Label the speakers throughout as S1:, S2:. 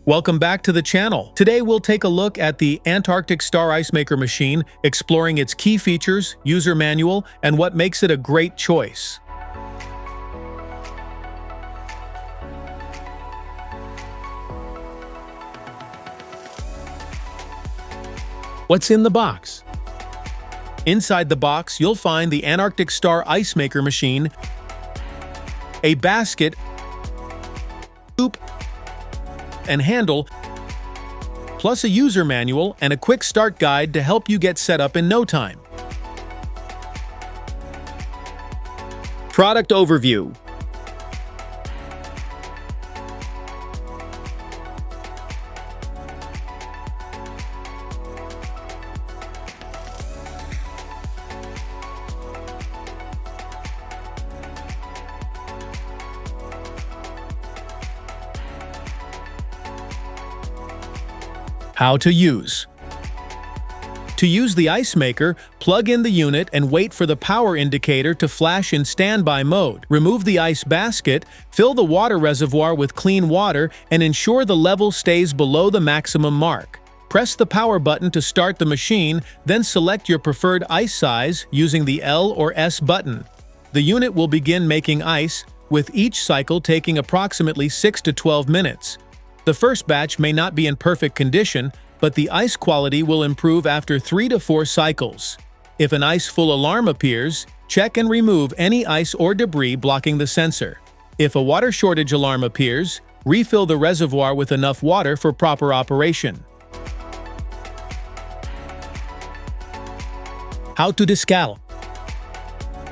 S1: Welcome back to the channel. Today we'll take a look at the Antarctic Star Ice Maker machine, exploring its key features, user manual, and what makes it a great choice. What's in the box? Inside the box, you'll find the Antarctic Star Ice Maker machine, a basket, hoop, and handle, plus a user manual and a quick start guide to help you get set up in no time. Product overview. How to use. To use the ice maker, plug in the unit and wait for the power indicator to flash in standby mode. Remove the ice basket, fill the water reservoir with clean water, and ensure the level stays below the maximum mark. Press the power button to start the machine, then select your preferred ice size using the L or S button. The unit will begin making ice, with each cycle taking approximately 6 to 12 minutes. The first batch may not be in perfect condition, but the ice quality will improve after 3 to 4 cycles. If an ice-full alarm appears, check and remove any ice or debris blocking the sensor. If a water shortage alarm appears, refill the reservoir with enough water for proper operation. How to descale.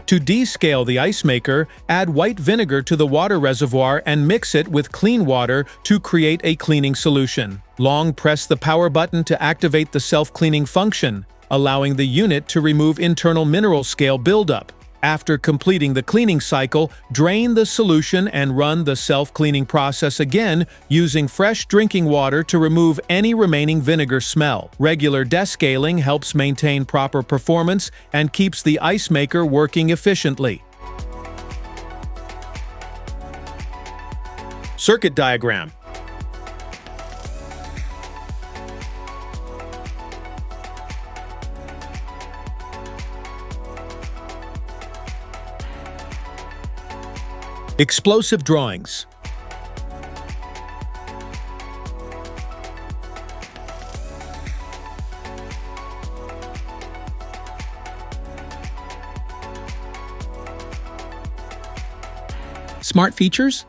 S1: To descale the ice maker, add white vinegar to the water reservoir and mix it with clean water to create a cleaning solution. Long press the power button to activate the self-cleaning function, allowing the unit to remove internal mineral scale buildup. After completing the cleaning cycle, drain the solution and run the self-cleaning process again using fresh drinking water to remove any remaining vinegar smell. Regular descaling helps maintain proper performance and keeps the ice maker working efficiently. Circuit diagram. Explosive drawings. Smart features.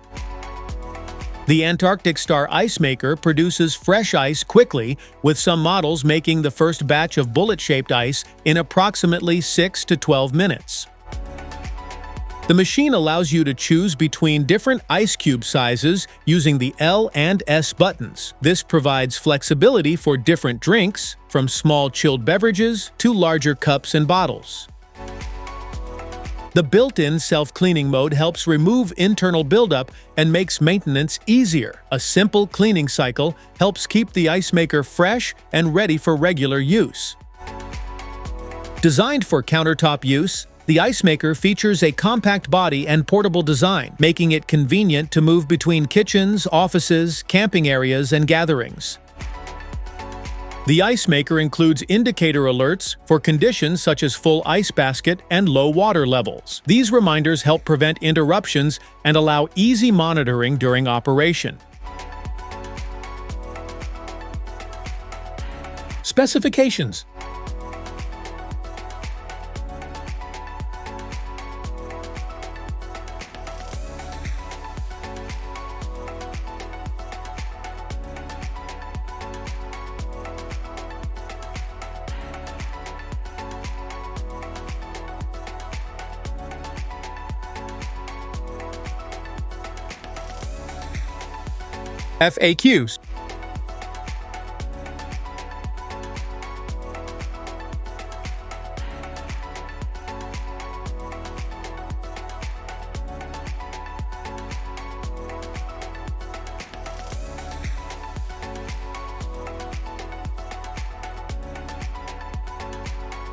S1: The Antarctic Star Ice Maker produces fresh ice quickly, with some models making the first batch of bullet-shaped ice in approximately 6 to 12 minutes. The machine allows you to choose between different ice cube sizes using the L and S buttons. This provides flexibility for different drinks, from small chilled beverages to larger cups and bottles. The built-in self-cleaning mode helps remove internal buildup and makes maintenance easier. A simple cleaning cycle helps keep the ice maker fresh and ready for regular use. Designed for countertop use, the ice maker features a compact body and portable design, making it convenient to move between kitchens, offices, camping areas, and gatherings. The ice maker includes indicator alerts for conditions such as full ice basket and low water levels. These reminders help prevent interruptions and allow easy monitoring during operation. Specifications. FAQs.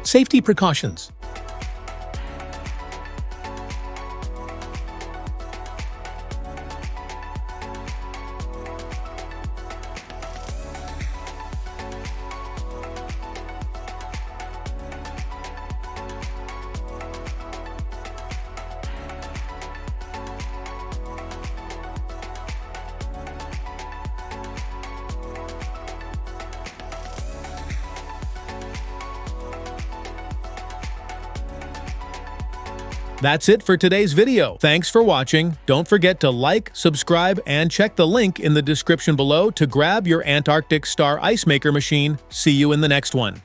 S1: Safety precautions. That's it for today's video. Thanks for watching. Don't forget to like, subscribe, and check the link in the description below to grab your Antarctic Star Ice Maker machine. See you in the next one.